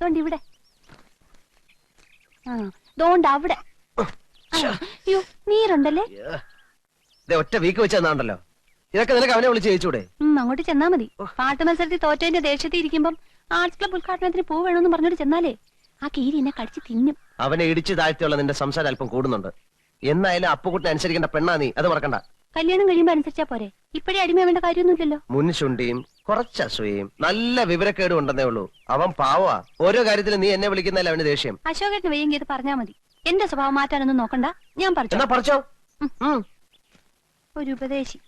Don't ഇവിടെ. Don't അവിടെ. അയ്യോ നീരുണ്ടല്ലേ? ഒറ്റ വീക്ക് വെച്ചെന്നാണ്ടല്ലോ. ഇതൊക്കെ നിനക്ക് അവനെ വിളിച്ച് ചോദിച്ചൂടെ? അങ്ങോട്ട് ചെന്നാ മതി. പാട്ട് മത്സരത്തിൽ തോറ്റതിന്റെ ദേഷ്യത്തിൽ ഇരിക്കുമ്പം ആർട്സ് ക്ലബ് ഉദ്ഘാടനത്തിന് പൂ വേണമെന്ന് പറഞ്ഞോട്ട് ചെന്നാലേ ആ കീരി എന്നെ കടിച്ച് തിന്നും. അവനെ ഇടിച്ചു താഴ്ത്തിയുള്ള നിന്റെ സംസാരം അല്പം കൂടുന്നുണ്ട്. എന്നായാലും അപ്പുകുട്ടിനെ അനുസരിക്കേണ്ട പെണ്ണാ നീ, അത് മറക്കണ്ട. കല്യാണം കഴിയുമ്പോ അനുസരിച്ചാ പോരെ. ഇപ്പഴേ അടിമയാവേണ്ട കാര്യമൊന്നുമില്ലല്ലോ. മുൻശുണ്ടിയും കുറച്ച് അസൂയയും നല്ല വിവരക്കേടും ഉണ്ടെന്നേ ഉള്ളൂ. അവൻ പാവാ. ഓരോ കാര്യത്തിലും നീ എന്നെ വിളിക്കുന്നതല്ല അവന് ദേഷ്യം. അശോകേട്ടന് വയ്യെങ്കിൽ ഇത് പറഞ്ഞാ മതി. എന്റെ സ്വഭാവം മാറ്റാനൊന്നും നോക്കണ്ട. ഞാൻ പറിച്ചോ. ഒരു ഉപദേശി.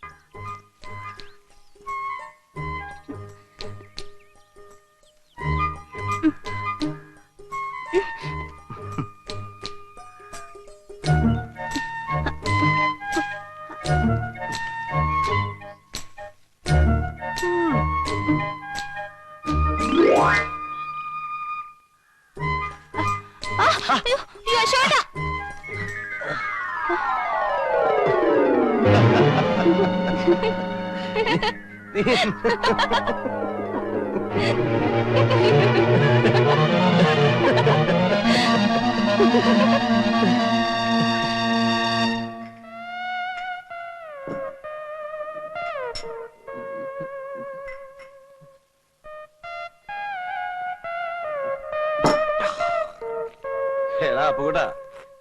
അപ്പുകൂട്ടാ,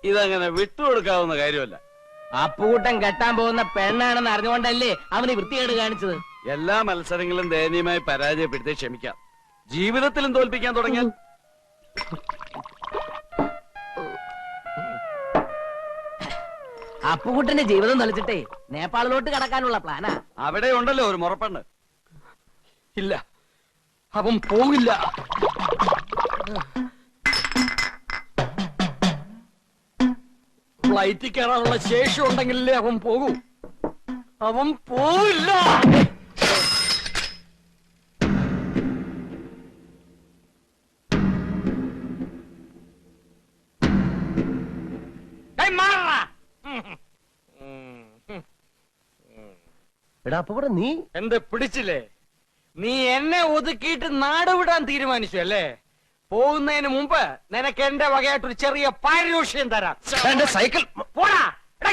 ഇതങ്ങനെ വിട്ടുകൊടുക്കാവുന്ന കാര്യമല്ല. അപ്പുകൂട്ടൻ കെട്ടാൻ പോകുന്ന പെണ്ണാണെന്ന് അറിഞ്ഞുകൊണ്ടല്ലേ അവന് വൃത്തികേട് കാണിച്ചത്. എല്ലാ മത്സരങ്ങളും ദയനീയമായി പരാജയപ്പെടുത്തി ക്ഷമിക്കാം. ജീവിതത്തിലും തോൽപ്പിക്കാൻ തുടങ്ങിയാൽ അപ്പുകുട്ടന്റെ ജീവിതം തൊലച്ചിട്ടേ നേപ്പാളിലോട്ട് കടക്കാനുള്ള പ്ലാനാ. അവിടെ ഉണ്ടല്ലോ ഒരു മുറപ്പെണ്ണ്. ഇല്ല, അവൻ പോകില്ല. ഫ്ലൈറ്റിൽ കയറാനുള്ള ശേഷി ഉണ്ടെങ്കിലേ അവൻ പോകൂ. അവൻ പോവില്ല. എടാ അപ്പുകൂടെ, നീ എന്ത് പിടിച്ചില്ലേ? നീ എന്നെ ഒതുക്കിയിട്ട് നാട് വിടാൻ തീരുമാനിച്ചു അല്ലേ? പോകുന്നതിന് മുമ്പ് നിനക്ക് എന്റെ വകയായിട്ടൊരു ചെറിയ പാരിതോഷികം തരാം. സൈക്കിൾ പോടാ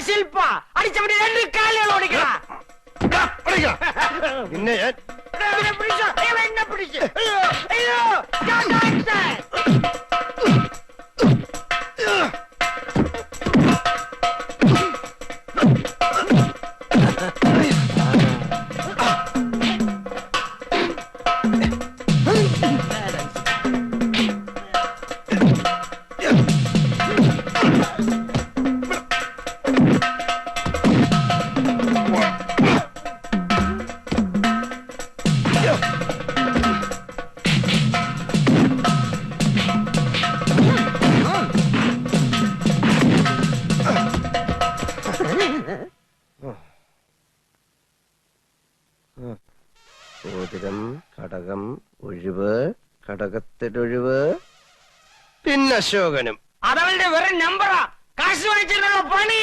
ശില്പ. അടിച്ചവന് 2 കാലുകൾ ഓടിക്കണം. പിന്നെ മോതിരം, കടകം, ഒഴിവ്, കടകത്തിലൊഴിവ്, പിന്നെ അശോകനും. അതവളുടെ വെറും നമ്പറാ. കാശ് വാങ്ങിച്ചിട്ടുള്ള പണി.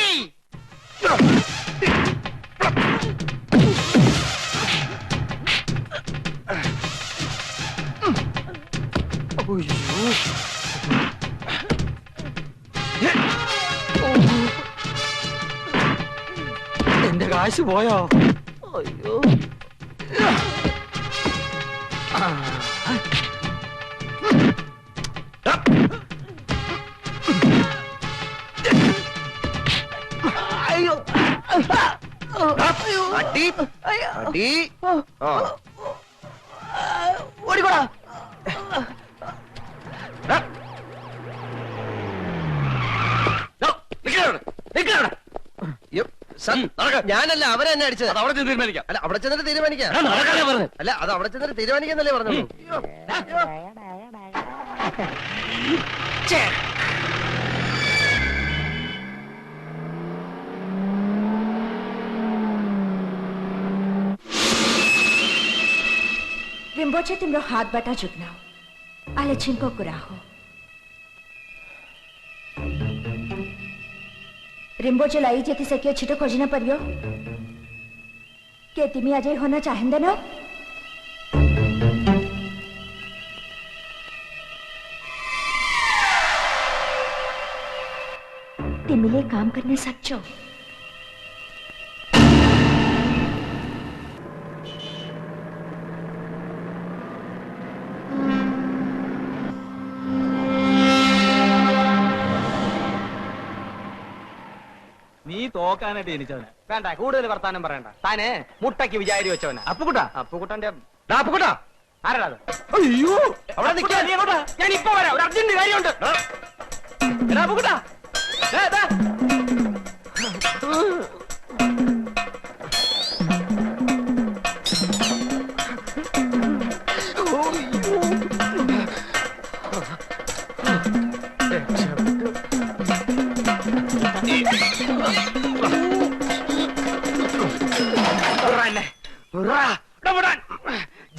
എന്റെ കാശ് പോയോ? അയ്യോ, ഓടിക്കോടാ. ഞാനല്ല, അവരെ എന്നെ അടിച്ചത്. അത് അവിടെ ചെന്ന് തീരുമാനിക്കാം. അല്ല, അവിടെ ചെന്നിട്ട് തീരുമാനിക്കാം. അല്ല, അത് അവിടെ ചെന്നിട്ട് തീരുമാനിക്കാന്നല്ലേ പറഞ്ഞോളൂ. Rimboche timro hath bata jugnaw. Ale chinko kuraho. Rimboche लाई जेती सकियो छिटो खोजना परियो. के तिमी अजय होना चाहेंदे न? के मिले काम करने सच्चो। നീ തോക്കാനായിട്ട് ജനിച്ചവനാ. വേണ്ട കൂടുതൽ വർത്താനം പറയണ്ട. താന് മുട്ടയ്ക്ക് വിചാരി വെച്ചവനാ. അപ്പുകുട്ടാ അപ്പുകുട്ടന്റെ അപ്പുക്കുട്ടാ ആരാ അത്? അയ്യോ അവിടെ നിൽക്കാ, നീ അങ്ങോട്ടാ. ഞാൻ ഇപ്പൊ വരാം, ഒരു അർജന്റ് കാര്യമുണ്ട്. എടാ അപ്പുകുട്ടാ, ദേ, ദേ. വിടാ എന്നെ. വിടാ. എടാ, വിടാൻ.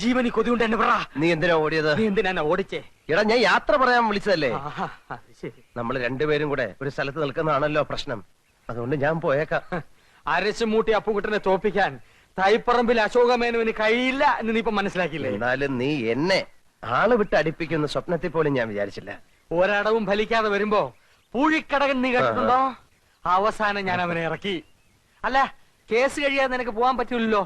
ജീവനി കൊതിയുണ്ട് എന്നെ വിടാ. നീ എന്തിനാ ഓടിയത്? നീ എന്തിനാ എന്നെ ഓടിച്ചേ? എടാ ഞാൻ യാത്ര പറയാൻ വിളിച്ചതല്ലേ. ആഹാ, അത് ശരി. നമ്മൾ രണ്ടുപേരും കൂടെ ഒരു സ്ഥലത്ത് നിൽക്കുന്നതാണല്ലോ പ്രശ്നം. അതുകൊണ്ട് ഞാൻ പോയേക്കാം. അരച്ചു മൂട്ടി അപ്പുകുട്ടനെ തോപ്പിക്കാൻ തൈപ്പറമ്പിൽ അശോകമേനുവിന് കഴിയില്ല എന്ന് നീ ഇപ്പൊ മനസ്സിലാക്കിയില്ലേ? എന്നാലും നീ എന്നെ ആള് വിട്ട് അടിപ്പിക്കുന്ന സ്വപ്നത്തിൽ പോലും ഞാൻ വിചാരിച്ചില്ല. ഒരടവും ഫലിക്കാതെ വരുമ്പോ പൂഴിക്കടകൻ നീ കേട്ടിട്ടുണ്ടോ? അവസാനം ഞാൻ അവനെ ഇറക്കി. അല്ല, കേസ് കഴിയാതെ നിനക്ക് പോകാൻ പറ്റൂല്ലോ.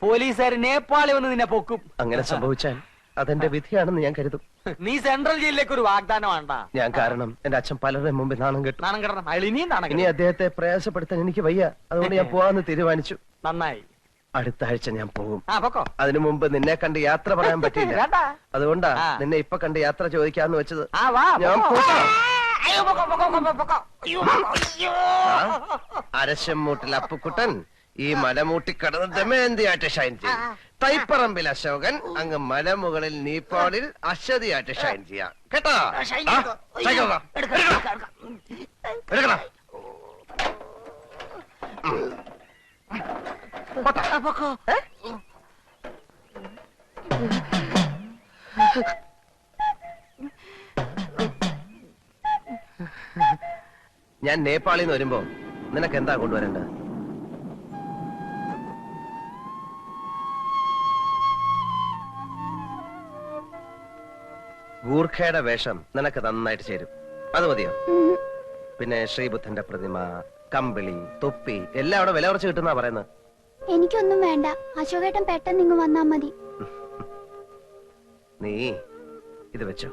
പോലീസുകാർ നേപ്പാളിൽ വന്ന് നിന്നെ പൊക്കും. അങ്ങനെ സംഭവിച്ചാൽ അതെന്റെ വിധിയാണെന്ന് ഞാൻ കരുതും. നീ സെൻട്രൽ ജയിലിലേക്ക് ഒരു വാഗ്ദാനം വേണ്ട. ഞാൻ കാരണം എന്റെ അച്ഛൻ പലരുടെ മുമ്പിൽ നാണം കെട്ടു. നാണം കിടണം. അയാൾ ഇനിയും നാണം ഇനി കെടും. അദ്ദേഹത്തെ പ്രയാസപ്പെടുത്താൻ എനിക്ക് വയ്യ. അതുകൊണ്ട് ഞാൻ പോവാന്ന് തീരുമാനിച്ചു. നന്നായി. അടുത്ത ആഴ്ച ഞാൻ പോകും. ആ പൊക്കോ. അതിനു മുമ്പ് നിന്നെ കണ്ട് യാത്ര പറയാൻ പറ്റില്ല. വേണ്ട. അതുകൊണ്ടാ ആ. നിന്നെ ഇപ്പൊ കണ്ട് യാത്ര ചോദിക്കാന്ന് വെച്ചത്. ആ വാ. ഞാൻ പൊക്കോ. പോകാം. അയ്യോ, പൊക്കോ, പൊക്കോ, പൊക്കോ, പൊക്കോ. അയ്യോ, അയ്യോ. അരശമ്മൂട്ടിൽ അപ്പുക്കുട്ടൻ ഈ മലമൂട്ടി കടന്ന് ദമയന്തിയായിട്ട് ഷൈൻ ചെയ്യും. തൈപ്പറമ്പിൽ അശോകൻ അങ്ങ് മലമുകളിൽ നേപ്പാളിൽ അശ്വതിയായിട്ട് ഷൈൻ ചെയ്യാം. കേട്ടോ? ആ, സൈക്കിൾ വാ. എടുക്കണം. ഞാൻ നേപ്പാളിൽ നിന്ന് വരുമ്പോ നിനക്ക് എന്താ കൊണ്ടുവരേണ്ടത്? ഗൂർഖയുടെ വേഷം നിനക്ക് നന്നായിട്ട് ചേരും. അത് മതിയോ? പിന്നെ ശ്രീബുദ്ധന്റെ പ്രതിമ, കമ്പിളി, തൊപ്പി എല്ലാം അവിടെ വില കുറച്ച് കിട്ടുന്ന പറയുന്നത്. എനിക്കൊന്നും വേണ്ട. അശോകേട്ടൻ പെട്ടെന്ന് ഇങ്ങ് വന്നാ മതി. നീ ഇത് വെച്ചോ.